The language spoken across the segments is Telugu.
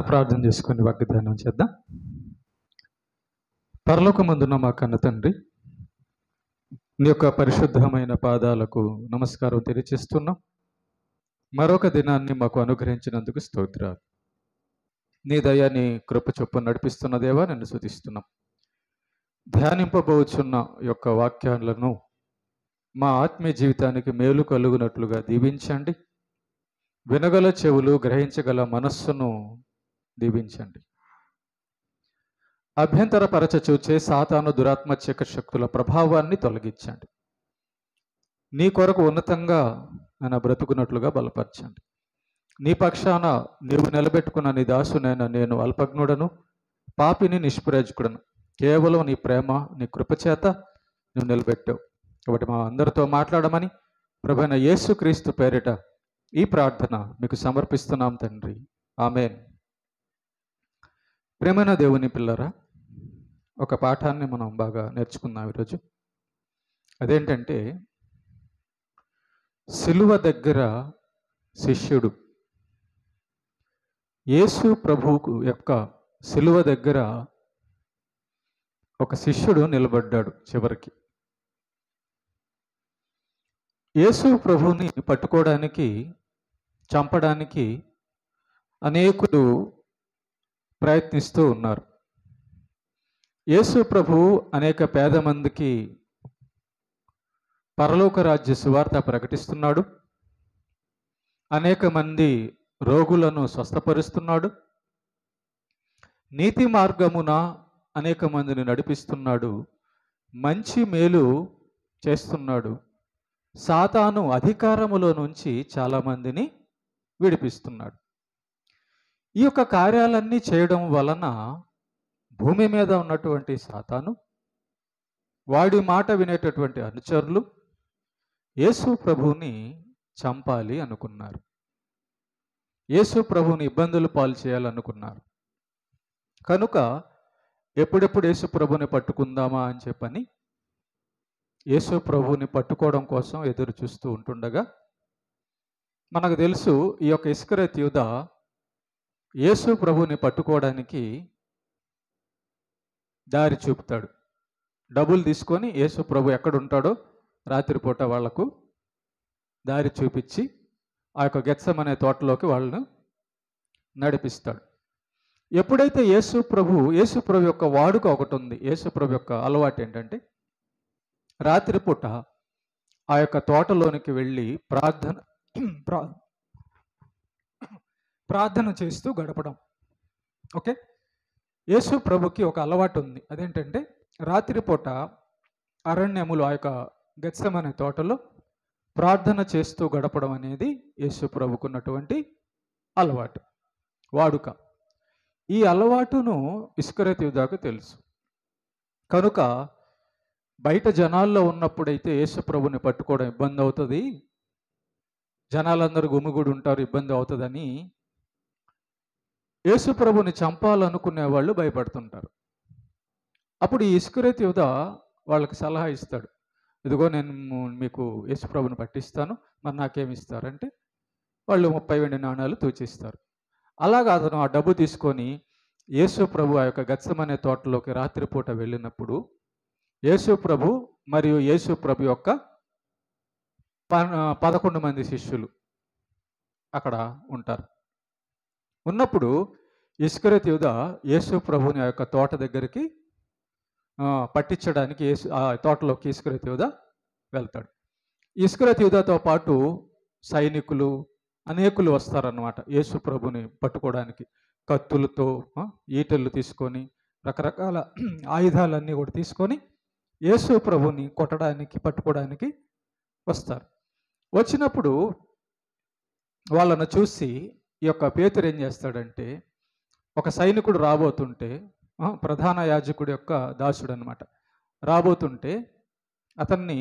ప్రార్థన చేసుకుని వాగ్దానం చేద్దాం. పరలోకమందున్న మా కన్న తండ్రి, నీ యొక్క పరిశుద్ధమైన పాదాలకు నమస్కారం తెలియచేస్తున్నాం. మరొక దినాన్ని మాకు అనుగ్రహించినందుకు స్తోత్రాలు. నీ దయ నీ కృప చొప్పున నడిపిస్తున్న దేవా నిన్ను స్తుతిస్తున్నాం. ధ్యానింపబోచున్న యొక్క వాక్యాలను మా ఆత్మీయ జీవితానికి మేలు కలుగునట్లుగా దీవించండి. వినగల చెవులు, గ్రహించగల మనస్సును దీవించండి. అభ్యంతరపరచ చూచే సాతాను దురాత్మచక శక్తుల ప్రభావాన్ని తొలగించండి. నీ కొరకు ఉన్నతంగా ఆయన బ్రతుకున్నట్లుగా బలపరచండి. నీ పక్షాన నీవు నిలబెట్టుకున్న నీ దాసునైనా నేను అల్పజ్ఞుడను, పాపిని, నిష్ప్రయోజకుడను. కేవలం నీ ప్రేమ, నీ కృపచేత నువ్వు నిలబెట్టావు. కాబట్టి మా అందరితో మాట్లాడమని ప్రభువైన యేసుక్రీస్తు పేరిట ఈ ప్రార్థన మీకు సమర్పిస్తున్నాం తండ్రి. ఆమేన్. ప్రేమైన దేవుని పిల్లరా, ఒక పాఠాన్ని మనం బాగా నేర్చుకుందాం ఈరోజు. అదేంటంటే, సిలువ దగ్గర శిష్యుడు. యేసు ప్రభువు యొక్క సిలువ దగ్గర ఒక శిష్యుడు నిలబడ్డాడు. చివరికి యేసు ప్రభువుని పట్టుకోవడానికి, చంపడానికి అనేకులు ప్రయత్నిస్తూ ఉన్నారు. యేసు ప్రభువు అనేక పేద మందికి పరలోక రాజ్య సువార్త ప్రకటిస్తున్నాడు. అనేక మంది రోగులను స్వస్థపరుస్తున్నాడు. నీతి మార్గమున అనేక మందిని నడిపిస్తున్నాడు. మంచి మేలు చేస్తున్నాడు. సాతాను అధికారములో నుంచి చాలామందిని విడిపిస్తున్నాడు. ఈ యొక్క కార్యాలన్నీ చేయడం వలన భూమి మీద ఉన్నటువంటి సాతాను, వాడి మాట వినేటటువంటి అనుచరులు యేసు ప్రభువుని చంపాలి అనుకున్నారు. యేసు ప్రభువుని ఇబ్బందులు పాలు చేయాలనుకున్నారు. కనుక ఎప్పుడెప్పుడు యేసు ప్రభువుని పట్టుకుందామా అని చెప్పని యేసు ప్రభువుని పట్టుకోవడం కోసం ఎదురు చూస్తూ ఉంటుండగా, మనకు తెలుసు ఈ యొక్క ఇస్కరియోతు యూదా యేసు ప్రభువుని పట్టుకోవడానికి దారి చూపుతాడు. డబ్బులు తీసుకొని యేసు ప్రభు ఎక్కడ ఉంటాడో రాత్రిపూట వాళ్లకు దారి చూపించి ఆ యొక్క గెత్సెమనే తోటలోకి వాళ్ళను నడిపిస్తాడు. ఎప్పుడైతే యేసు ప్రభు యొక్క వాడుక ఒకటి ఉంది. యేసు ప్రభు యొక్క అలవాటు ఏంటంటే, రాత్రిపూట ఆ యొక్క తోటలోనికి వెళ్ళి ప్రార్థన చేస్తూ గడపడం. ఓకే, యేసు ప్రభుకి ఒక అలవాటు ఉంది. అదేంటంటే, రాత్రిపూట అరణ్యములు ఆ యొక్క గెత్సెమనే తోటలో ప్రార్థన చేస్తూ గడపడం అనేది యేసు ప్రభుకు ఉన్నటువంటి అలవాటు, వాడుక. ఈ అలవాటును ఇస్కరియోతు యూదాకు తెలుసు. కనుక బయట జనాల్లో ఉన్నప్పుడైతే యేసు ప్రభుని పట్టుకోవడం ఇబ్బంది అవుతుంది, జనాలందరూ గుమిగూడి ఉంటారు, ఇబ్బంది అవుతుందని యేసు ప్రభుని చంపాలనుకునే వాళ్ళు భయపడుతుంటారు. అప్పుడు ఈ ఇస్కరియోతు యూదా వాళ్ళకి సలహా ఇస్తాడు. ఇదిగో నేను మీకు యేసు ప్రభుని పట్టిస్తాను, మరి నాకేమి ఇస్తారంటే వాళ్ళు 30 వెండి నాణాలు తూచిస్తారు. అలాగా అతను ఆ డబ్బు తీసుకొని యేసు ప్రభు ఆ యొక్క గెత్సెమనే తోటలోకి రాత్రిపూట వెళ్ళినప్పుడు యేసు ప్రభు మరియు యేసు ప్రభు యొక్క 11 మంది శిష్యులు అక్కడ ఉంటారు. ఉన్నప్పుడు ఇస్కరియోతు యూదా యేసు ప్రభుని ఆ యొక్క తోట దగ్గరికి పట్టించడానికి ఆ తోటలోకి ఇస్కరియోతు యూదా వెళ్తాడు. ఇస్కరియోతు యూదాతో పాటు సైనికులు అనేకులు వస్తారన్నమాట యేసు ప్రభుని పట్టుకోవడానికి. కత్తులతో, ఈటెలు తీసుకొని, రకరకాల ఆయుధాలన్నీ కూడా తీసుకొని యేసు ప్రభుని కొట్టడానికి, పట్టుకోవడానికి వస్తారు. వచ్చినప్పుడు వాళ్ళను చూసి ఈ యొక్క పేతురు ఏం చేస్తాడంటే, ఒక సైనికుడు రాబోతుంటే, ప్రధాన యాజకుడి యొక్క దాసుడు అనమాట, రాబోతుంటే అతన్ని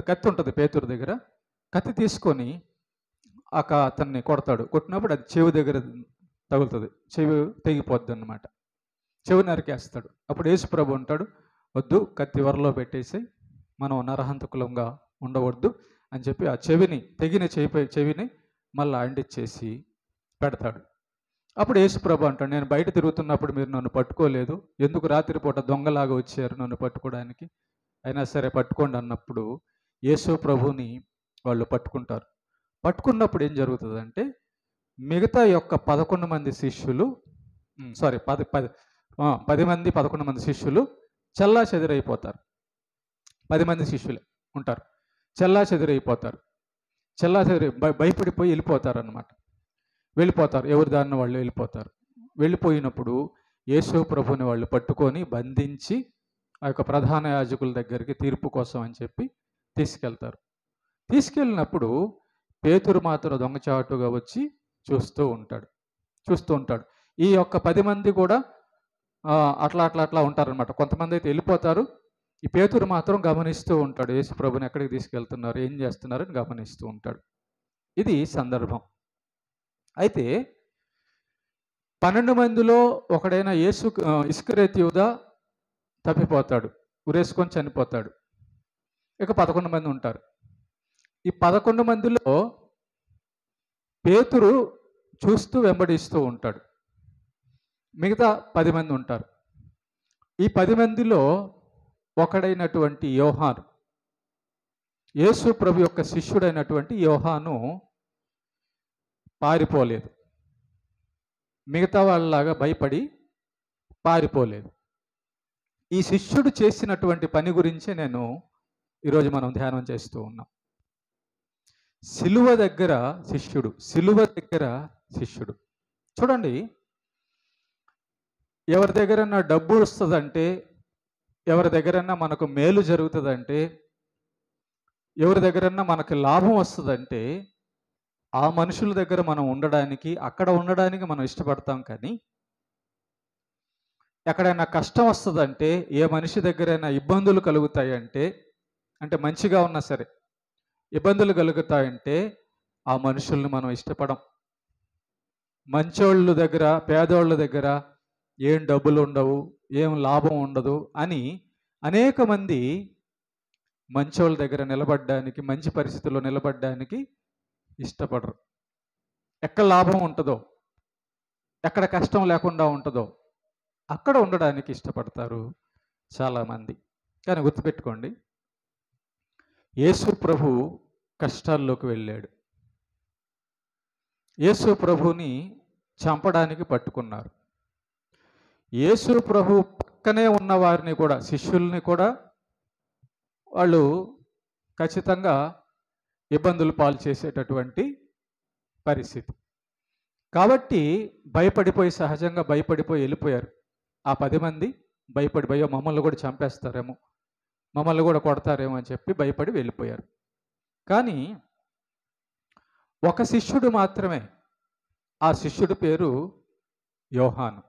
కత్తి ఉంటుంది పేతురు దగ్గర, కత్తి తీసుకొని అతన్ని కొడతాడు. కొట్టినప్పుడు అది చెవి దగ్గర తగులుతుంది, చెవి తెగిపోద్ది అన్నమాట, చెవి నరికేస్తాడు. అప్పుడు యేసు ప్రభు ఉంటాడు, వద్దు, కత్తి వరలో పెట్టేసి మనం నరహంతకులంగా ఉండవద్దు అని చెప్పి ఆ చెవిని, తెగిన చెవిని మళ్ళీ అండిచ్చేసి పెడతాడు. అప్పుడు యేసు ప్రభు అంటాడు, నేను బయట తిరుగుతున్నప్పుడు మీరు నన్ను పట్టుకోలేదు, ఎందుకు రాత్రిపూట దొంగలాగా వచ్చారు నన్ను పట్టుకోవడానికి, అయినా సరే పట్టుకోండి అన్నప్పుడు యేసు ప్రభుని వాళ్ళు పట్టుకుంటారు. పట్టుకున్నప్పుడు ఏం జరుగుతుందంటే మిగతా యొక్క 11 మంది శిష్యులు, సారీ 10 మంది 11 మంది శిష్యులు చెల్లా చెదిరైపోతారు. 10 మంది శిష్యులే ఉంటారు, చెల్లా చెదిరైపోతారు. చెల్లా చెదిరి భయపడిపోయి వెళ్ళిపోతారు అన్నమాట. వెళ్ళిపోతారు, ఎవరి దారిన వాళ్ళు వెళ్ళిపోతారు. వెళ్ళిపోయినప్పుడు యేసు ప్రభుని వాళ్ళు పట్టుకొని బంధించి ఆ యొక్క ప్రధాన యాజకుల దగ్గరికి తీర్పు కోసం అని చెప్పి తీసుకెళ్తారు. తీసుకెళ్ళినప్పుడు పేతురు మాత్రం దొంగచాటుగా వచ్చి చూస్తూ ఉంటాడు. ఈ యొక్క 10 మంది కూడా అట్లా ఉంటారనమాట. కొంతమంది అయితే వెళ్ళిపోతారు. ఈ పేతురు మాత్రం గమనిస్తూ ఉంటాడు, యేసు ప్రభుని ఎక్కడికి తీసుకెళ్తున్నారు, ఏం చేస్తున్నారు అని గమనిస్తూ ఉంటాడు. ఇది సందర్భం. అయితే 12 మందిలో ఒకడైన ఇస్కరియోతు యూదా తప్పిపోతాడు, ఉరేసుకొని చనిపోతాడు. ఇక 11 మంది ఉంటారు. ఈ 11 మందిలో పేతురు చూస్తూ వెంబడిస్తూ ఉంటాడు. మిగతా 10 మంది ఉంటారు. ఈ 10 మందిలో ఒకడైనటువంటి యోహాను, యేసు ప్రభు యొక్క శిష్యుడైనటువంటి యోహాను పారిపోలేదు. మిగతా వాళ్ళలాగా భయపడి పారిపోలేదు. ఈ శిష్యుడు చేసినటువంటి పని గురించే ఈరోజు మనం ధ్యానం చేస్తూ ఉన్నాం. సిలువ దగ్గర శిష్యుడు. చూడండి, ఎవరి దగ్గరన్నా డబ్బు వస్తుందంటే, ఎవరి దగ్గరన్నా మనకు మేలు జరుగుతుందంటే, ఎవరి దగ్గరన్నా మనకు లాభం వస్తుందంటే ఆ మనుషుల దగ్గర మనం అక్కడ ఉండడానికి మనం ఇష్టపడతాం. కానీ ఎక్కడైనా కష్టం వస్తుందంటే, ఏ మనిషి దగ్గరైనా ఇబ్బందులు కలుగుతాయంటే, అంటే మంచిగా ఉన్నా సరే ఇబ్బందులు కలుగుతాయంటే ఆ మనుషుల్ని మనం ఇష్టపడం. మంచోళ్ళ దగ్గర, పేదోళ్ళ దగ్గర ఏం డబ్బులు ఉండవు, ఏం లాభం ఉండదు అని అనేక మంది మంచోళ్ళ దగ్గర నిలబడడానికి, మంచి పరిస్థితుల్లో నిలబడడానికి ఇష్టపడరు. ఎక్కడ లాభం ఉంటుందో, ఎక్కడ కష్టం లేకుండా ఉంటుందో అక్కడ ఉండడానికి ఇష్టపడతారు చాలామంది. కానీ గుర్తుపెట్టుకోండి, యేసు ప్రభు కష్టాల్లోకి వెళ్ళాడు. యేసు ప్రభుని చంపడానికి పట్టుకున్నారు. యేసు ప్రభు పక్కనే ఉన్న వారిని కూడా, శిష్యుల్ని కూడా వాళ్ళు ఖచ్చితంగా ఇబ్బందులు పాలు చేసేటటువంటి పరిస్థితి. కాబట్టి సహజంగా భయపడిపోయి వెళ్ళిపోయారు. ఆ 10 మంది భయపడిపోయో మమ్మల్ని కూడా చంపేస్తారేమో, మమ్మల్ని కూడా కొడతారేమో అని చెప్పి భయపడి వెళ్ళిపోయారు. కానీ ఒక శిష్యుడు మాత్రమే, ఆ శిష్యుడి పేరు యోహాను.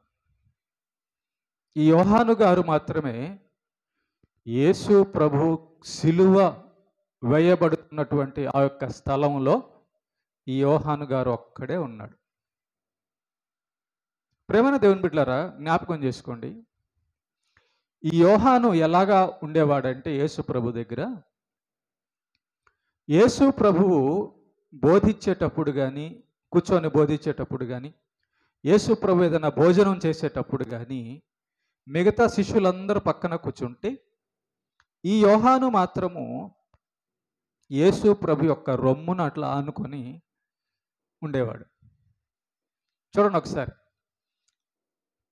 ఈ యోహాను గారు మాత్రమే యేసు ప్రభు సిలువ వేయబడుతున్నటువంటి ఆ యొక్క స్థలంలో ఈ యోహాను గారు ఒక్కడే ఉన్నాడు. ప్రేమైన దేవుని బిడ్డలారా, జ్ఞాపకం చేసుకోండి, ఈ యోహాను ఎలాగా ఉండేవాడంటే యేసు ప్రభు దగ్గర, యేసు ప్రభువు బోధించేటప్పుడు కానీ, కూర్చొని బోధించేటప్పుడు కానీ, యేసు ప్రభు ఏదైనా భోజనం చేసేటప్పుడు కానీ మిగతా శిష్యులందరూ పక్కన కూర్చుంటే ఈ యోహాను మాత్రము యేసు ప్రభు యొక్క రొమ్మును అట్లా ఆనుకొని ఉండేవాడు. చూడండి ఒకసారి,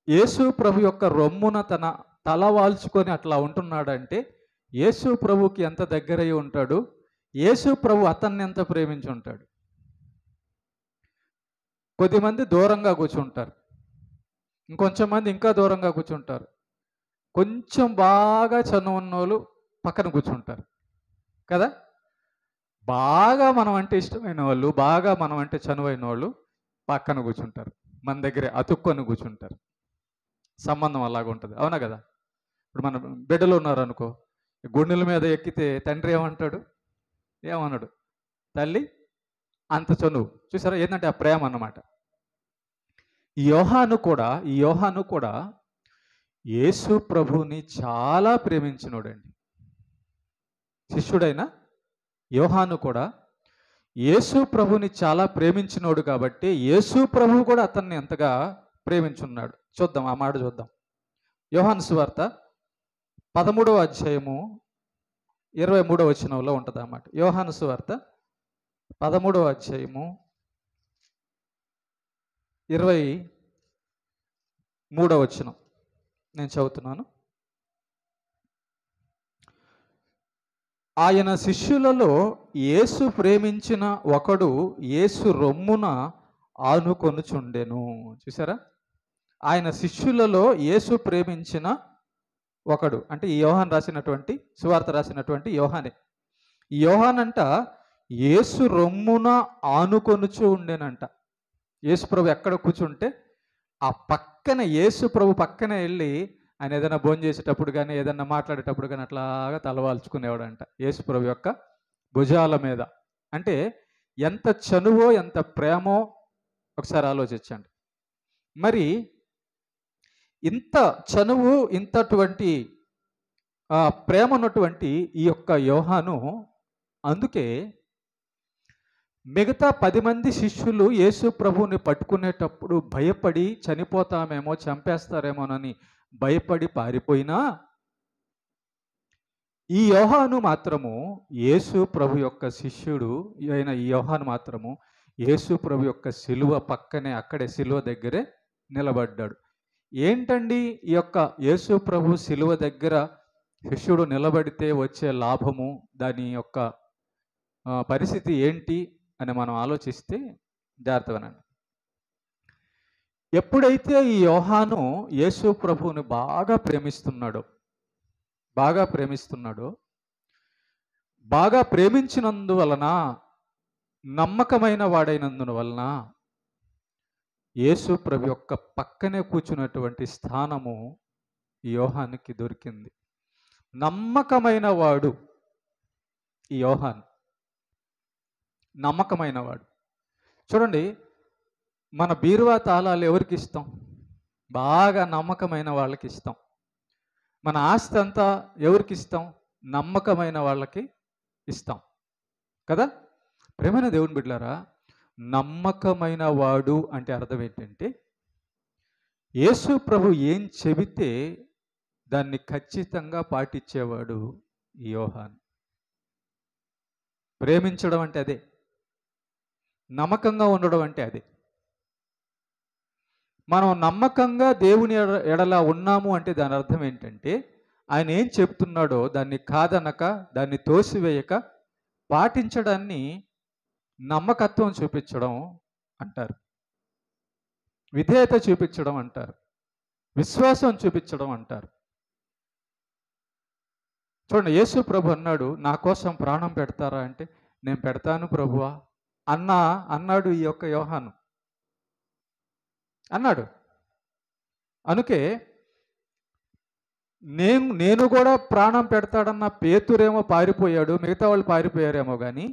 యేసు ప్రభు యొక్క రొమ్మున తన తల వాల్చుకొని అట్లా ఉంటున్నాడంటే యేసు ప్రభుకి ఎంత దగ్గరై ఉంటాడు, యేసు ప్రభు అతన్ని ఎంత ప్రేమించి ఉంటాడు. కొద్దిమంది దూరంగా కూర్చుంటారు, ఇంకొంచెం మంది ఇంకా దూరంగా కూర్చుంటారు, కొంచెం బాగా చనువు ఉన్నోళ్ళు పక్కన కూర్చుంటారు కదా. బాగా మనం అంటే ఇష్టమైన వాళ్ళు, బాగా మనం అంటే చనువైన వాళ్ళు పక్కన కూర్చుంటారు, మన దగ్గరే అతుక్కొని కూర్చుంటారు. సంబంధం అలాగ ఉంటుంది, అవునా కదా. ఇప్పుడు మన బిడ్డలు ఉన్నారు అనుకో, గుండెల మీద ఎక్కితే తండ్రి ఏమన్నాడు, తల్లి అంత చనువు. చూసారా, ఏంటంటే ఆ ప్రేమ అన్నమాట. ఈ యోహాను కూడా యేసు ప్రభుని చాలా ప్రేమించినోడండి. శిష్యుడైన యోహాను కూడా యేసు ప్రభుని చాలా ప్రేమించినోడు కాబట్టి యేసు ప్రభువు కూడా అతన్ని ఎంతగా ప్రేమించున్నాడు. చూద్దాం, ఆ మాట చూద్దాం. యోహాను సువార్త 13వ అధ్యాయము 23వ వచనంలో ఉంటుంది అన్నమాట. యోహాను సువార్త 13వ అధ్యాయము 23వ వచనం నేను చదువుతున్నాను. ఆయన శిష్యులలో యేసు ప్రేమించిన ఒకడు యేసు రొమ్మున ఆనుకొనుచుండెను. చూసారా? ఆయన శిష్యులలో యేసు ప్రేమించిన ఒకడు అంటే ఈ యోహాన్ రాసినటువంటి సువార్త రాసినటువంటి యోహానే. ఈ యోహాన్ అంట యేసు రొమ్మున ఆనుకొనుచు ఉండేనంట. యేసు ప్రభు ఎక్కడ కూర్చుంటే ఆ పక్కన యేసు ప్రభు పక్కనే వెళ్ళి ఆయన ఏదైనా భోజనం చేసేటప్పుడు కానీ ఏదైనా మాట్లాడేటప్పుడు కానీ అట్లాగా తలవాల్చుకునేవాడంట యేసు ప్రభు యొక్క భుజాల మీద. అంటే ఎంత చనువో ఎంత ప్రేమో ఒకసారి ఆలోచించండి. మరి ఇంత చనువు ఇంతటువంటి ప్రేమ ఉన్నటువంటి ఈ యొక్క యోహాను అందుకే మిగతా 10 మంది శిష్యులు యేసు ప్రభువుని పట్టుకునేటప్పుడు భయపడి చనిపోతామేమో చంపేస్తారేమోనని భయపడి పారిపోయినా ఈ యోహాను మాత్రము యేసు ప్రభు యొక్క శిష్యుడు అయిన ఈ యోహాను మాత్రము యేసు ప్రభు యొక్క శిలువ పక్కనే అక్కడే శిలువ దగ్గరే నిలబడ్డాడు. ఏంటండి ఈ యొక్క యేసు ప్రభు శిలువ దగ్గర శిష్యుడు నిలబడితే వచ్చే లాభము, దాని యొక్క పరిస్థితి ఏంటి అని మనం ఆలోచిస్తే జాగ్రత్తగానండి. ఎప్పుడైతే ఈ యోహాను యేసు ప్రభువుని బాగా ప్రేమిస్తున్నాడో బాగా ప్రేమించినందువలన నమ్మకమైన వాడైనందువలన యేసు ప్రభు యొక్క పక్కనే కూర్చున్నటువంటి స్థానము ఈ యోహానికి దొరికింది. నమ్మకమైన వాడు ఈ యోహాను, నమ్మకమైన వాడు. చూడండి, మన బీరువా తాళాలు ఎవరికి ఇస్తాం? బాగా నమ్మకమైన వాళ్ళకి ఇస్తాం. మన ఆస్తి అంతా ఎవరికి ఇస్తాం? నమ్మకమైన వాళ్ళకి ఇస్తాం కదా. ప్రేమైన దేవుని బిడ్డలారా, నమ్మకమైన వాడు అంటే అర్థం ఏంటంటే యేసు ప్రభు ఏం చెబితే దాన్ని ఖచ్చితంగా పాటించేవాడు ఈ యోహాను. ప్రేమించడం అంటే అదే, నమ్మకంగా ఉండడం అంటే అదే. మనం నమ్మకంగా దేవుని ఎడల ఉన్నాము అంటే దాని అర్థం ఏంటంటే ఆయన ఏం చెప్తున్నాడో దాన్ని కాదనక, దాన్ని తోసివేయక పాటించడాన్ని నమ్మకత్వం చూపించడం అంటారు, విధేయత చూపించడం అంటారు, విశ్వాసం చూపించడం అంటారు. చూడండి, యేసు ప్రభు అన్నాడు, నా కోసం ప్రాణం పెడతారా అంటే నేను పెడతాను ప్రభువా అన్నాడు ఈ యొక్క యోహాను అన్నాడు. అందుకే నేను కూడా ప్రాణం పెడతాడన్న పేతురేమో పారిపోయాడు, మిగతా వాళ్ళు పారిపోయారేమో కానీ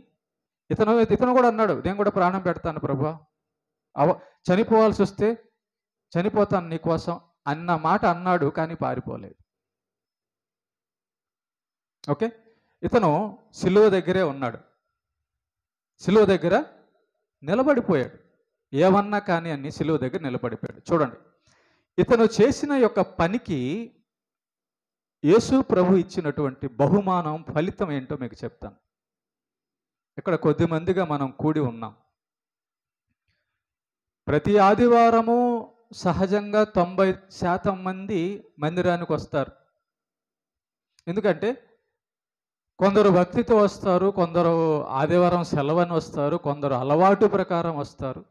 ఇతను కూడా అన్నాడు, నేను కూడా ప్రాణం పెడతాను ప్రభువా, చనిపోవాల్సి వస్తే చనిపోతాను నీకోసం అన్న మాట అన్నాడు, కానీ పారిపోలేదు. ఓకే, ఇతను సిలువ దగ్గరే ఉన్నాడు, సిలువ దగ్గర నిలబడిపోయాడు. ఏమన్నా కానీ అన్ని సిలువ దగ్గర నిలబడిపోయాడు. చూడండి, ఇతను చేసిన యొక్క పనికి యేసు ప్రభు ఇచ్చినటువంటి బహుమానం, ఫలితం ఏంటో మీకు చెప్తాను. ఇక్కడ కొద్దిమందిగా మనం కూడి ఉన్నాం. ప్రతి ఆదివారము సహజంగా 90% మంది మందిరానికి వస్తారు. ఎందుకంటే కొందరు భక్తితో వస్తారు, కొందరు ఆదివారం సెలవని వస్తారు, కొందరు అలవాటు ప్రకారం వస్తారు,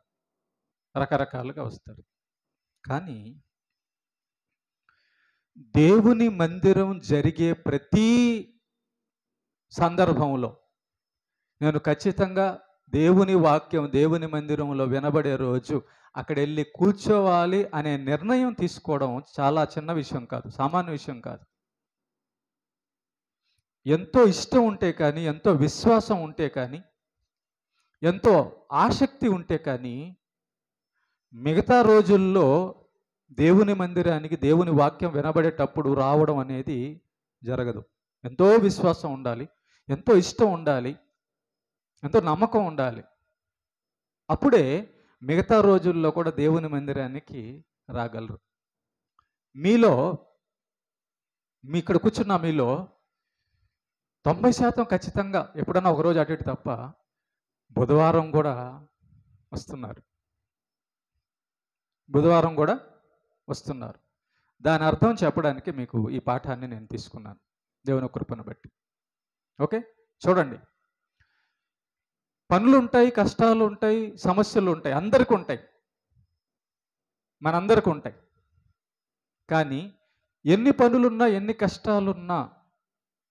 రకరకాలుగా వస్తారు. కానీ దేవుని మందిరం జరిగే ప్రతి సందర్భంలో నేను ఖచ్చితంగా దేవుని వాక్యం దేవుని మందిరంలో వినబడే రోజు అక్కడ వెళ్ళి కూర్చోవాలి అనే నిర్ణయం తీసుకోవడం చాలా చిన్న విషయం కాదు, సామాన్య విషయం కాదు. ఎంతో ఇష్టం ఉంటే కానీ, ఎంతో విశ్వాసం ఉంటే కానీ, ఎంతో ఆసక్తి ఉంటే కానీ మిగతా రోజుల్లో దేవుని మందిరానికి దేవుని వాక్యం వినబడేటప్పుడు రావడం అనేది జరగదు. ఎంతో విశ్వాసం ఉండాలి, ఎంతో ఇష్టం ఉండాలి, ఎంతో నమ్మకం ఉండాలి. అప్పుడే మిగతా రోజుల్లో కూడా దేవుని మందిరానికి రాగలరు. మీలో మీ ఇక్కడ కూర్చున్న మీలో 90% ఖచ్చితంగా ఎప్పుడన్నా ఒకరోజు అటు ఇటు తప్ప బుధవారం కూడా వస్తున్నారు. బుధవారం కూడా వస్తున్నారు. దాని అర్థం చెప్పడానికి మీకు ఈ పాఠాన్ని నేను తీసుకున్నాను దేవుని కృపను బట్టి. ఓకే, చూడండి, పనులు ఉంటాయి, కష్టాలు ఉంటాయి, సమస్యలు ఉంటాయి, అందరికీ ఉంటాయి, మనందరికీ ఉంటాయి. కానీ ఎన్ని పనులున్నా ఎన్ని కష్టాలున్నా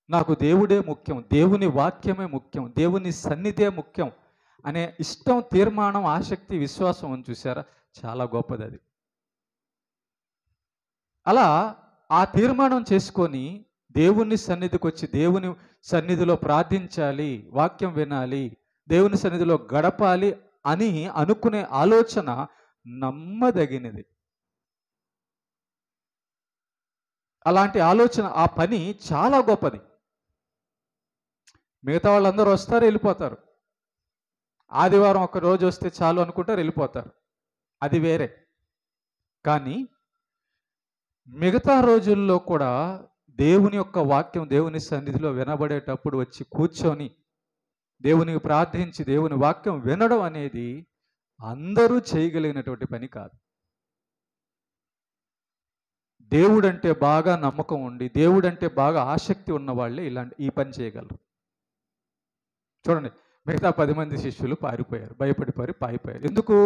నాకు దేవుడే ముఖ్యం, దేవుని వాక్యమే ముఖ్యం, దేవుని సన్నిధే ముఖ్యం అనే ఇష్టం, తీర్మానం, ఆసక్తి, విశ్వాసం అని చూసారా, చాలా గొప్పది అది. అలా ఆ తీర్మానం చేసుకొని దేవుని సన్నిధికి వచ్చి దేవుని సన్నిధిలో ప్రార్థించాలి, వాక్యం వినాలి, దేవుని సన్నిధిలో గడపాలి అని అనుకునే ఆలోచన నమ్మదగినది. అలాంటి ఆలోచన, ఆ పని చాలా గొప్పది. మిగతా వాళ్ళందరూ వస్తారు, వెళ్ళిపోతారు. ఆదివారం ఒక రోజు వస్తే చాలు అనుకుంటారు, వెళ్ళిపోతారు, అది వేరే. కానీ మిగతా రోజుల్లో కూడా దేవుని యొక్క వాక్యం దేవుని సన్నిధిలో వినబడేటప్పుడు వచ్చి కూర్చొని దేవునికి ప్రార్థించి దేవుని వాక్యం వినడం అనేది అందరూ చేయగలిగినటువంటి పని కాదు. దేవుడంటే బాగా నమ్మకం ఉండి, దేవుడంటే బాగా ఆసక్తి ఉన్న వాళ్ళే ఈ పని చేయగలరు. చూడండి, మిగతా 10 మంది శిష్యులు పారిపోయారు, భయపడి పారిపోయారు. ఎందుకు?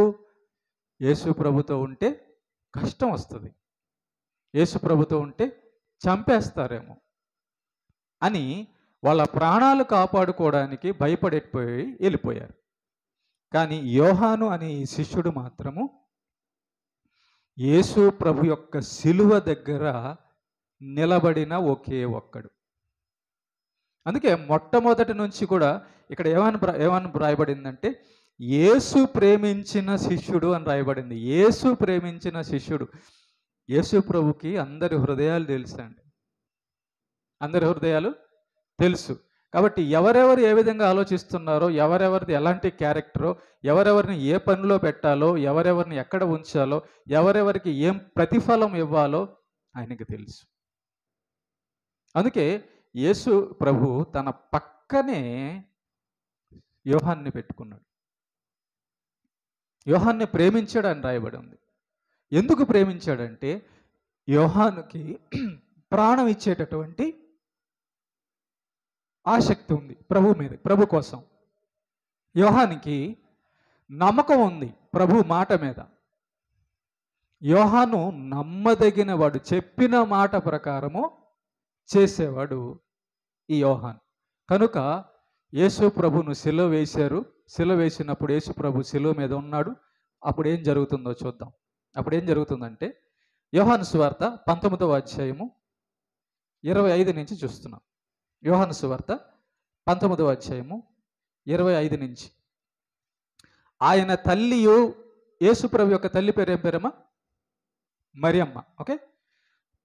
యేసు ప్రభుతో ఉంటే కష్టం వస్తుంది, యేసు ప్రభుతో ఉంటే చంపేస్తారేమో అని వాళ్ళ ప్రాణాలు కాపాడుకోవడానికి భయపడిపోయి వెళ్ళిపోయారు. కానీ యోహాను అనే ఈ శిష్యుడు మాత్రము యేసు ప్రభు యొక్క శిలువ దగ్గర నిలబడిన ఒకే ఒక్కడు. అందుకే మొట్టమొదటి నుంచి కూడా ఇక్కడ ఏమని రాయబడిందంటే యేసు ప్రేమించిన శిష్యుడు అని రాయబడింది. యేసు ప్రేమించిన శిష్యుడు. యేసు ప్రభుకి అందరి హృదయాలు తెలుసండి, అందరి హృదయాలు తెలుసు. కాబట్టి ఎవరెవరు ఏ విధంగా ఆలోచిస్తున్నారో, ఎవరెవరిది ఎలాంటి క్యారెక్టరో, ఎవరెవరిని ఏ పనిలో పెట్టాలో, ఎవరెవరిని ఎక్కడ ఉంచాలో, ఎవరెవరికి ఏం ప్రతిఫలం ఇవ్వాలో ఆయనకి తెలుసు. అందుకే యేసు ప్రభు తన పక్కనే యోహాన్ని పెట్టుకున్నాడు. యోహాన్ని ప్రేమించాడని రాయబడి ఉంది. ఎందుకు ప్రేమించాడంటే యోహానుకి ప్రాణం ఇచ్చేటటువంటి ఆసక్తి ఉంది ప్రభు మీద, ప్రభు కోసం. యోహానికి నమ్మకం ఉంది ప్రభు మాట మీద. యోహాను నమ్మదగిన వాడు, చెప్పిన మాట ప్రకారము చేసేవాడు ఈ యోహాను. కనుక యేసు ప్రభును సిలువ వేశారు. సిలువ వేసినప్పుడు యేసు ప్రభు సిలువ మీద ఉన్నాడు. అప్పుడు ఏం జరుగుతుందో చూద్దాం. అప్పుడు ఏం జరుగుతుందంటే యోహాను సువార్త 19వ అధ్యాయము 25 నుంచి చూస్తున్నాం. యోహాను సువార్త 19వ అధ్యాయము 25 నుంచి. ఆయన తల్లియు, యేసు ప్రభు యొక్క తల్లి పేరు ఏం పేరమ్మా? మరియమ్మ. ఓకే,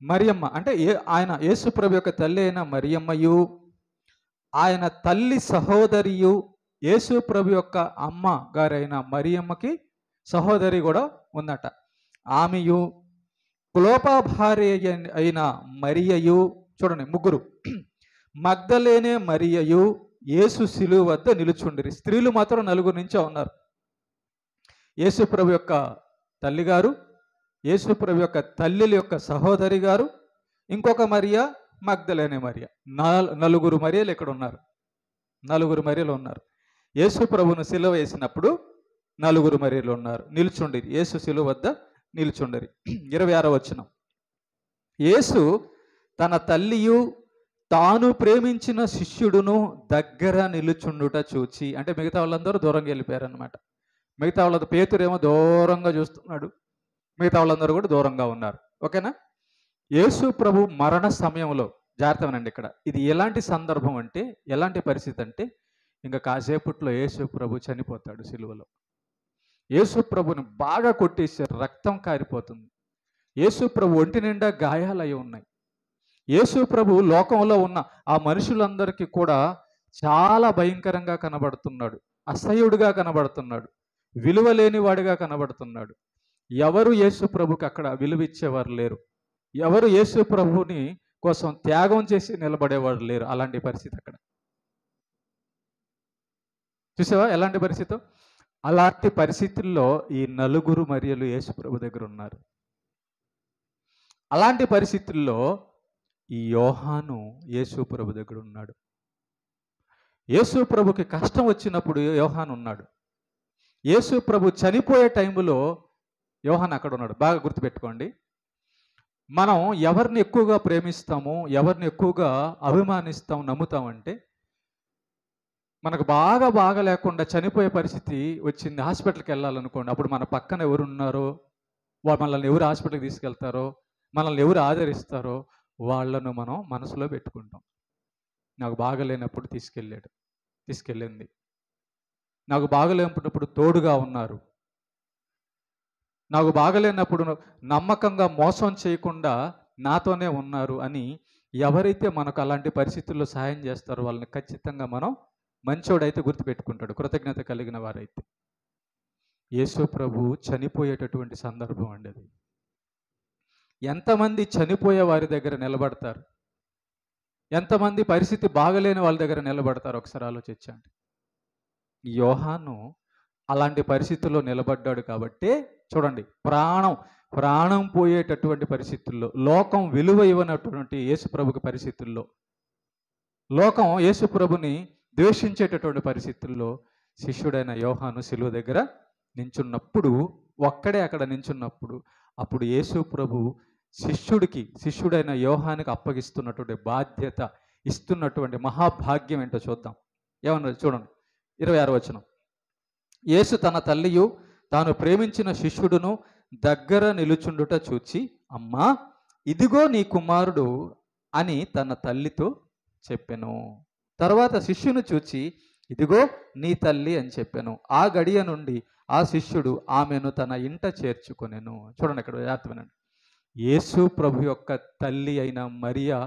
మరియమ్మ అంటే ఆయన యేసు ప్రభు యొక్క తల్లి అయిన మరియమ్మయు, ఆయన తల్లి సహోదరియు, యేసు ప్రభు యొక్క అమ్మ గారైన మరియమ్మకి సహోదరి కూడా ఉందట. ఆమెయు, క్లోపా భార్య అయిన మరియయు, చూడండి ముగ్గురు, మగ్దలేనే మరియయు యేసు శిలువ వద్ద నిలుచుండిరి. స్త్రీలు మాత్రం 4 నుంచే ఉన్నారు. యేసు ప్రభు యొక్క తల్లిగారు, యేసు ప్రభు యొక్క తల్లి యొక్క సహోదరి గారు, ఇంకొక మరియా, మగ్దలేనే మరియ. 4 మరియలు ఇక్కడ ఉన్నారు. 4 మరియలు ఉన్నారు. యేసు ప్రభును సిలువ వేసినప్పుడు 4 మరియలు ఉన్నారు, నిలుచుండిరి. యేసు శిలువ వద్ద నిలుచుండిరి. 26వ వచనం. యేసు తన తల్లియు తాను ప్రేమించిన శిష్యుడును దగ్గర నిలుచుండుట చూచి, అంటే మిగతా వాళ్ళందరూ దూరంగా వెళ్ళిపోయారనమాట. మిగతా వాళ్ళ పేతురేమో దూరంగా చూస్తున్నాడు, మిగతా వాళ్ళందరూ కూడా దూరంగా ఉన్నారు. ఓకేనా? యేసు ప్రభు మరణ సమయంలో, జాగ్రత్తనండి ఇక్కడ, ఇది ఎలాంటి సందర్భం అంటే, ఎలాంటి పరిస్థితి అంటే, ఇంకా కాసేపట్లో యేసు ప్రభు చనిపోతాడు సిలువలో. యేసు ప్రభుని బాగా కొట్టేశారు, రక్తం కారిపోతుంది. యేసు ప్రభు ఒంటి నిండా గాయాలయ్యి ఉన్నాయి. యేసు ప్రభు లోకంలో ఉన్న ఆ మనుషులందరికీ కూడా చాలా భయంకరంగా కనబడుతున్నాడు. అసహ్యుడిగా కనబడుతున్నాడు, విలువ లేనివాడిగా కనబడుతున్నాడు. ఎవరు యేసు ప్రభుకి అక్కడ విలువ ఇచ్చేవారు లేరు. ఎవరు యేసు ప్రభుని కోసం త్యాగం చేసి నిలబడేవారు లేరు. అలాంటి పరిస్థితి అక్కడ. చూసావా ఎలాంటి పరిస్థితో? అలాంటి పరిస్థితుల్లో ఈ నలుగురు మరియలు యేసు ప్రభు దగ్గర ఉన్నారు. అలాంటి పరిస్థితుల్లో ఈ యోహాను యేసు ప్రభు దగ్గర ఉన్నాడు. యేసు ప్రభుకి కష్టం వచ్చినప్పుడు యోహాను ఉన్నాడు. యేసు ప్రభు చనిపోయే టైంలో యోహాను అక్కడ ఉన్నాడు. బాగా గుర్తుపెట్టుకోండి. మనం ఎవరిని ఎక్కువగా ప్రేమిస్తాము, ఎవరిని ఎక్కువగా అభిమానిస్తాం, నమ్ముతామంటే, మనకు బాగా లేకుండా చనిపోయే పరిస్థితి వచ్చింది, హాస్పిటల్కి వెళ్ళాలనుకోండి. అప్పుడు మన పక్కన ఎవరు ఉన్నారో, మనల్ని ఎవరు హాస్పిటల్కి తీసుకెళ్తారో, మనల్ని ఎవరు ఆదరిస్తారో వాళ్ళను మనం మనసులో పెట్టుకుంటాం. నాకు బాగలేనప్పుడు తీసుకెళ్ళింది. నాకు బాగలేనప్పుడు తోడుగా ఉన్నారు. నాకు బాగలేనప్పుడు నమ్మకంగా మోసం చేయకుండా నాతోనే ఉన్నారు అని ఎవరైతే మనకు అలాంటి పరిస్థితుల్లో సహాయం చేస్తారో వాళ్ళని ఖచ్చితంగా మనం మంచోడైతే గుర్తుపెట్టుకుంటాడు, కృతజ్ఞత కలిగిన వారైతే. యేసు ప్రభు చనిపోయేటటువంటి సందర్భం అండి అది. ఎంతమంది చనిపోయే వారి దగ్గర నిలబడతారు? ఎంతమంది పరిస్థితి బాగలేని వాళ్ళ దగ్గర నిలబడతారు? ఒకసారి ఆలోచించండి. యోహాను అలాంటి పరిస్థితుల్లో నిలబడ్డాడు కాబట్టే చూడండి, ప్రాణం పోయేటటువంటి పరిస్థితుల్లో, లోకం విలువ ఇవ్వనటువంటి యేసుప్రభుకి పరిస్థితుల్లో, లోకం యేసుప్రభుని ద్వేషించేటటువంటి పరిస్థితుల్లో శిష్యుడైన యోహాను శిలువ దగ్గర నించున్నప్పుడు, ఒక్కడే అక్కడ నించున్నప్పుడు, అప్పుడు యేసుప్రభు శిష్యుడైన యోహానికి అప్పగిస్తున్నటువంటి బాధ్యత, ఇస్తున్నటువంటి మహాభాగ్యం ఏంటో చూద్దాం. ఏమన్నా చూడండి, 26వ వచనం. యేసు తన తల్లియు తాను ప్రేమించిన శిష్యుడును దగ్గర నిలుచుండుట చూచి, అమ్మా ఇదిగో నీ కుమారుడు అని తన తల్లితో చెప్పెను. తర్వాత శిష్యుని చూచి, ఇదిగో నీ తల్లి అని చెప్పెను. ఆ గడియ నుండి ఆ శిష్యుడు ఆమెను తన ఇంట చేర్చుకొనెను. చూడండి ఇక్కడ జాగ్రత్తమేనండి. యేసు ప్రభు యొక్క తల్లి అయిన మరియా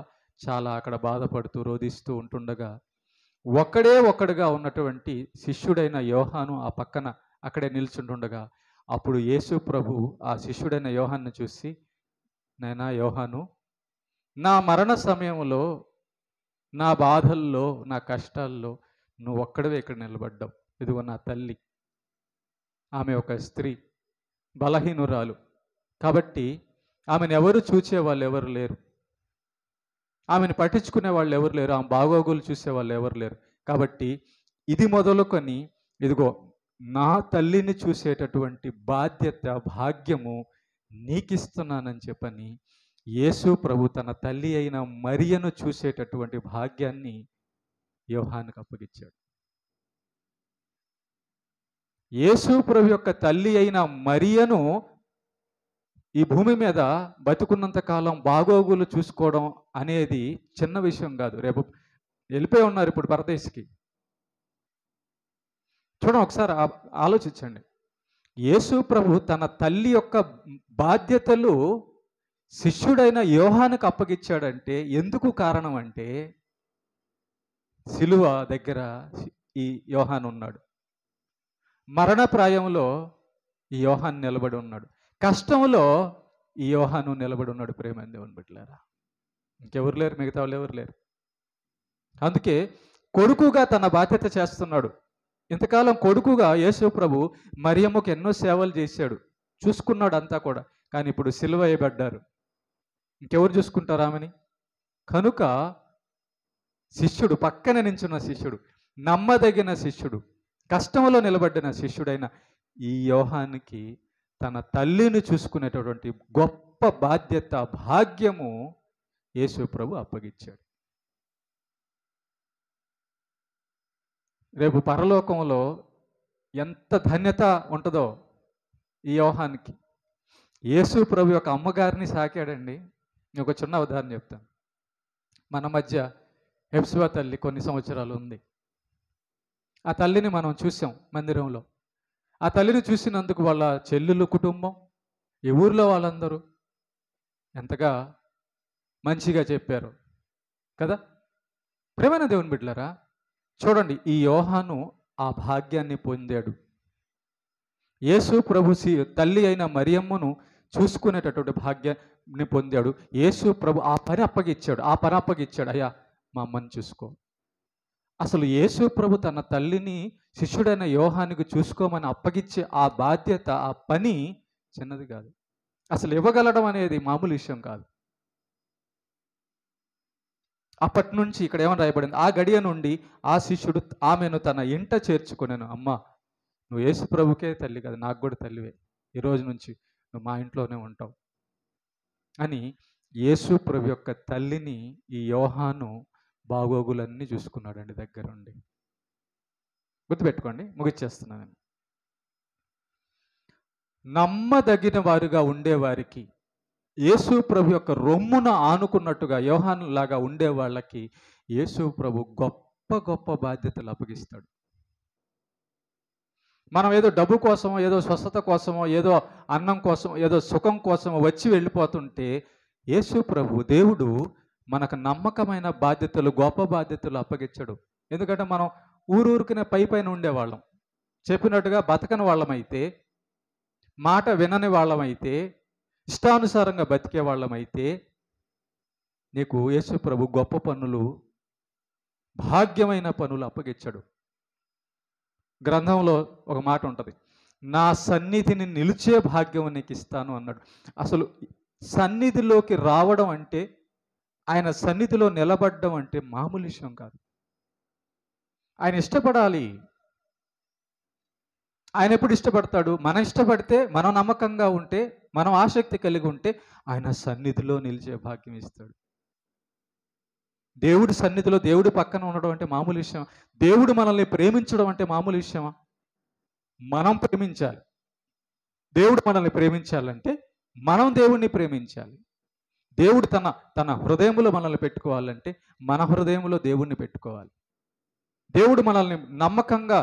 చాలా అక్కడ బాధపడుతూ రోధిస్తూ ఉంటుండగా, ఒక్కడుగా ఉన్నటువంటి శిష్యుడైన యోహాను ఆ పక్కన అక్కడే నిల్చుంటుండగా, అప్పుడు యేసు ప్రభు ఆ శిష్యుడైన యోహాన్ని చూసి, నైనా యోహాను, నా మరణ సమయంలో, నా బాధల్లో, నా కష్టాల్లో నువ్వు ఒక్కడవే ఇక్కడ నిలబడ్డావు. ఇదిగో నా తల్లి, ఆమె ఒక స్త్రీ, బలహీనురాలు కాబట్టి ఆమెను ఎవరు చూచేవాళ్ళు ఎవరు లేరు, ఆమెను పట్టించుకునే వాళ్ళు ఎవరు లేరు, ఆమె బాగోగులు చూసేవాళ్ళు ఎవరు లేరు. కాబట్టి ఇది మొదలుకొని ఇదిగో నా తల్లిని చూసేటటువంటి బాధ్యత, భాగ్యము నీకిస్తున్నానని చెప్పని యేసు ప్రభు తన తల్లి అయిన మరియను చూసేటటువంటి భాగ్యాన్ని యోహానుకు అప్పగించాడు. యేసు ప్రభు యొక్క తల్లి అయిన మరియను ఈ భూమి మీద బతుకున్నంత కాలం బాగోగులు చూసుకోవడం అనేది చిన్న విషయం కాదు. రేపు వెళ్ళిపోయి ఉన్నారు ఇప్పుడు పరదేశికి. చూడండి, ఒకసారి ఆలోచించండి. యేసు ప్రభు తన తల్లి యొక్క బాధ్యతలు శిష్యుడైన యోహానుకు అప్పగించాడంటే ఎందుకు కారణం అంటే, సిలువ దగ్గర ఈ యోహాను ఉన్నాడు, మరణప్రాయంలో ఈ యోహాను నిలబడి ఉన్నాడు, కష్టంలో ఈ యోహాను నిలబడి ఉన్నాడు. ప్రేమ దేవుని బిడ్డలారా, ఇంకెవరు లేరు, మిగతా వాళ్ళు ఎవరు లేరు. అందుకే కొడుకుగా తన బాధ్యత చేస్తున్నాడు. ఇంతకాలం కొడుకుగా యేసు ప్రభు మరియమ్మకు ఎన్నో సేవలు చేశాడు, చూసుకున్నాడు అంతా కూడా. కానీ ఇప్పుడు సిలువ వేయబడ్డారు, ఇంకెవరు చూసుకుంటారు ఆమెని? కనుక శిష్యుడు, పక్కన నించున్న శిష్యుడు, నమ్మదగిన శిష్యుడు, కష్టంలో నిలబడిన శిష్యుడైన ఈ యోహానికి తన తల్లిని చూసుకునేటటువంటి గొప్ప బాధ్యత, భాగ్యము యేసు ప్రభు అప్పగించాడు. రేపు పరలోకంలో ఎంత ధన్యత ఉంటుందో ఈ యోహానికి. యేసు ప్రభు యొక్క అమ్మగారిని సాకాడండి. నేను ఒక చిన్న ఉదాహరణ చెప్తాను. మన మధ్య హెప్సిబా తల్లి కొన్ని సంవత్సరాలు ఉంది. ఆ తల్లిని మనం చూసాం మందిరంలో. ఆ తల్లిని చూసినందుకు వాళ్ళ చెల్లెలు కుటుంబం, ఈ ఊర్లో వాళ్ళందరూ ఎంతగా మంచిగా చెప్పారు కదా. ప్రేమైన దేవుని బిడ్డలారా, చూడండి, ఈ యోహాను ఆ భాగ్యాన్ని పొందాడు. యేసు ప్రభు తల్లి అయిన మరియమ్మను చూసుకునేటటువంటి భాగ్యాన్ని పొందాడు. యేసు ప్రభు ఆ పని అప్పగిచ్చాడు. అయ్యా మా అమ్మని చూసుకో. అసలు యేసు ప్రభు తన తల్లిని శిష్యుడైన యోహానికి చూసుకోమని అప్పగిచ్చే ఆ బాధ్యత, ఆ పని చిన్నది కాదు. అసలు ఇవ్వగలడం అనేది మామూలు విషయం కాదు. అప్పటి నుంచి ఇక్కడ ఏమని రాయబడింది, ఆ గడియ నుండి ఆ శిష్యుడు ఆమెను తన ఇంట చేర్చుకునేను. అమ్మా, నువ్వు యేసు ప్రభుకే తల్లి కదా, నాకు కూడా తల్లివే, ఈ రోజు నుంచి నువ్వు మా ఇంట్లోనే ఉంటావు అని యేసు ప్రభు యొక్క తల్లిని ఈ యోహాను బాగోగులన్నీ చూసుకున్నాడండి దగ్గరుండి. గుర్తుపెట్టుకోండి, ముగిచ్చేస్తున్నాను. నమ్మదగిన వారుగా ఉండేవారికి, యేసు ప్రభు యొక్క రొమ్మున ఆనుకున్నట్టుగా యోహాను లాగా ఉండే వాళ్ళకి యేసు ప్రభు గొప్ప గొప్ప బాధ్యతలు అప్పగిస్తాడు. మనం ఏదో డబ్బు కోసమో, ఏదో స్వస్థత కోసమో, ఏదో అన్నం కోసమో, ఏదో సుఖం కోసమో వచ్చి వెళ్ళిపోతుంటే యేసు ప్రభు దేవుడు మనకు నమ్మకమైన బాధ్యతలు, గొప్ప బాధ్యతలు అప్పగించడు. ఎందుకంటే మనం ఊరూరుకునే పైన ఉండేవాళ్ళం, చెప్పినట్టుగా బతకని వాళ్ళమైతే, మాట వినని వాళ్ళమైతే, ఇష్టానుసారంగా బతికే వాళ్ళమైతే నీకు యేసు ప్రభు గొప్ప పనులు, భాగ్యమైన పనులు అప్పగించడు. గ్రంథంలో ఒక మాట ఉంటుంది, నా సన్నిధిని నిలిచే భాగ్యం నీకు ఇస్తాను అన్నాడు. అసలు సన్నిధిలోకి రావడం అంటే, ఆయన సన్నిధిలో నిలబడడం అంటే మామూలు విషయం కాదు. ఆయన ఇష్టపడాలి. ఆయన ఎప్పుడు ఇష్టపడతాడు? మనం ఇష్టపడితే, మనం నమ్మకంగా ఉంటే, మనం ఆసక్తి కలిగి ఉంటే ఆయన సన్నిధిలో నిలిచే భాగ్యం ఇస్తాడు. దేవుడి సన్నిధిలో, దేవుడి పక్కన ఉండడం అంటే మామూలు విషయం. దేవుడు మనల్ని ప్రేమించడం అంటే మామూలు విషయమా? మనం ప్రేమించాలి. దేవుడు మనల్ని ప్రేమించాలంటే మనం దేవుణ్ణి ప్రేమించాలి. దేవుడు తన హృదయంలో మనల్ని పెట్టుకోవాలంటే మన హృదయంలో దేవుణ్ణి పెట్టుకోవాలి. దేవుడు మనల్ని నమ్మకంగా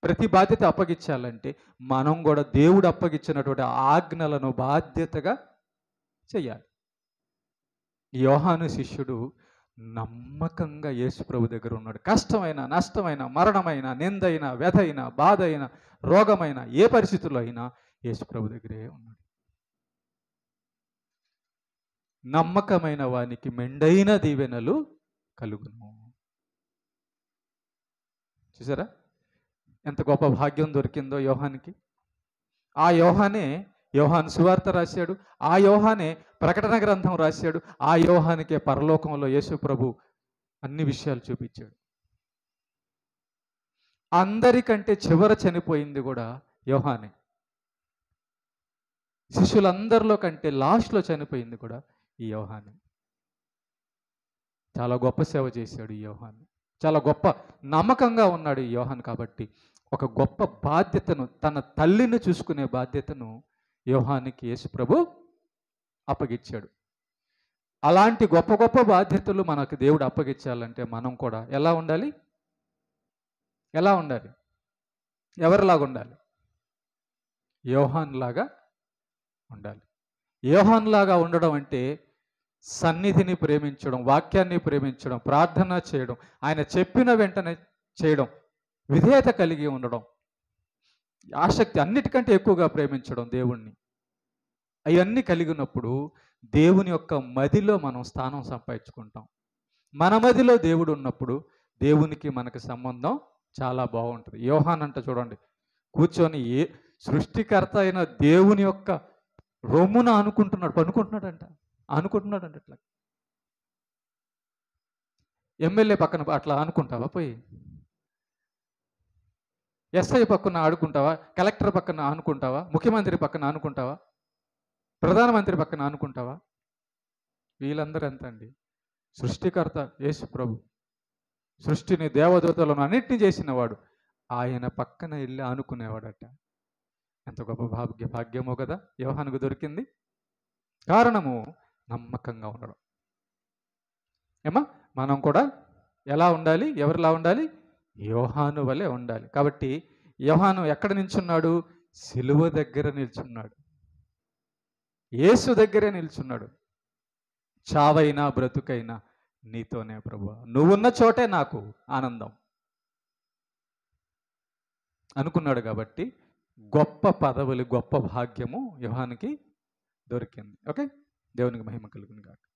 ప్రతి బాధ్యత అప్పగించాలంటే మనం కూడా దేవుడు అప్పగించినటువంటి ఆజ్ఞలను బాధ్యతగా చెయ్యాలి. యోహాను శిష్యుడు నమ్మకంగా యేసు ప్రభు దగ్గర ఉన్నాడు. కష్టమైన, నష్టమైన, మరణమైన, నిందైన, వ్యధైన, బాధ అయిన, రోగమైన, ఏ పరిస్థితుల్లో అయినా యేసు ప్రభు దగ్గరే ఉన్నాడు. నమ్మకమైన వానికి మెండైన దీవెనలు కలుగును. చూసారా ఎంత గొప్ప భాగ్యం దొరికిందో యోహానికి. ఆ యోహానే యోహాను సువార్త రాశాడు. ఆ యోహానే ప్రకటన గ్రంథం రాశాడు. ఆ యోహానికే పరలోకంలో యేసు ప్రభు అన్ని విషయాలు చూపించాడు. అందరికంటే చివర చనిపోయింది కూడా యోహానే. శిష్యులందరిలో కంటే లాస్ట్లో చనిపోయింది కూడా ఈ యోహానే. చాలా గొప్ప సేవ చేశాడు ఈ యోహాను. చాలా గొప్ప నమ్మకంగా ఉన్నాడు ఈ యోహాను. కాబట్టి ఒక గొప్ప బాధ్యతను, తన తల్లిని చూసుకునే బాధ్యతను యోహానికి యేసు ప్రభు అప్పగించాడు. అలాంటి గొప్ప గొప్ప బాధ్యతలు మనకు దేవుడు అప్పగించాలంటే మనం కూడా ఎలా ఉండాలి? ఎవరిలాగా ఉండాలి? యోహాన్ లాగా ఉండాలి. యోహాన్ లాగా ఉండడం అంటే సన్నిధిని ప్రేమించడం, వాక్యాన్ని ప్రేమించడం, ప్రార్థన చేయడం, ఆయన చెప్పిన వెంటనే చేయడం, విధేయత కలిగి ఉండడం, ఆసక్తి అన్నిటికంటే ఎక్కువగా ప్రేమించడం దేవుణ్ణి. అవన్నీ కలిగినప్పుడు దేవుని యొక్క మదిలో మనం స్థానం సంపాదించుకుంటాం. మన మదిలో దేవుడు ఉన్నప్పుడు దేవునికి మనకి సంబంధం చాలా బాగుంటుంది. యోహాన్ అంట చూడండి, కూర్చొని సృష్టికర్త అయిన దేవుని యొక్క రొమ్మున అనుకుంటున్నాడంట ఇట్లా. ఎమ్మెల్యే పక్కన అట్లా అనుకుంటావా? పోయి ఎస్ఐ పక్కన ఆడుకుంటావా? కలెక్టర్ పక్కన అనుకుంటావా? ముఖ్యమంత్రి పక్కన అనుకుంటావా? ప్రధానమంత్రి పక్కన అనుకుంటావా? వీళ్ళందరూ ఎంత అండి? సృష్టికర్త యేసు ప్రభు, సృష్టిని, దేవదూతలను అన్నిటిని చేసిన వాడు, ఆయన పక్కన వెళ్ళి ఆనుకునేవాడట. ఎంత గొప్ప భాగ్యమో కదా యోహానుకు దొరికింది. కారణము నమ్మకంగా ఉండడం. ఏమా మనం కూడా ఎలా ఉండాలి? ఎవరిలా ఉండాలి? యోహాను వలె ఉండాలి. కాబట్టి యోహాను ఎక్కడ నిల్చున్నాడు? సిలువ దగ్గర నిల్చున్నాడు. యేసు దగ్గరే నిల్చున్నాడు. చావైనా బ్రతుకైనా నీతోనే ప్రభువా, నువ్వున్న చోటే నాకు ఆనందం. అనుకున్నాడు కాబట్టి గొప్ప పదవులు, గొప్ప భాగ్యము యోహానుకి దొరికింది. ఓకే, దేవునికి మహిమ కలుగును గాక.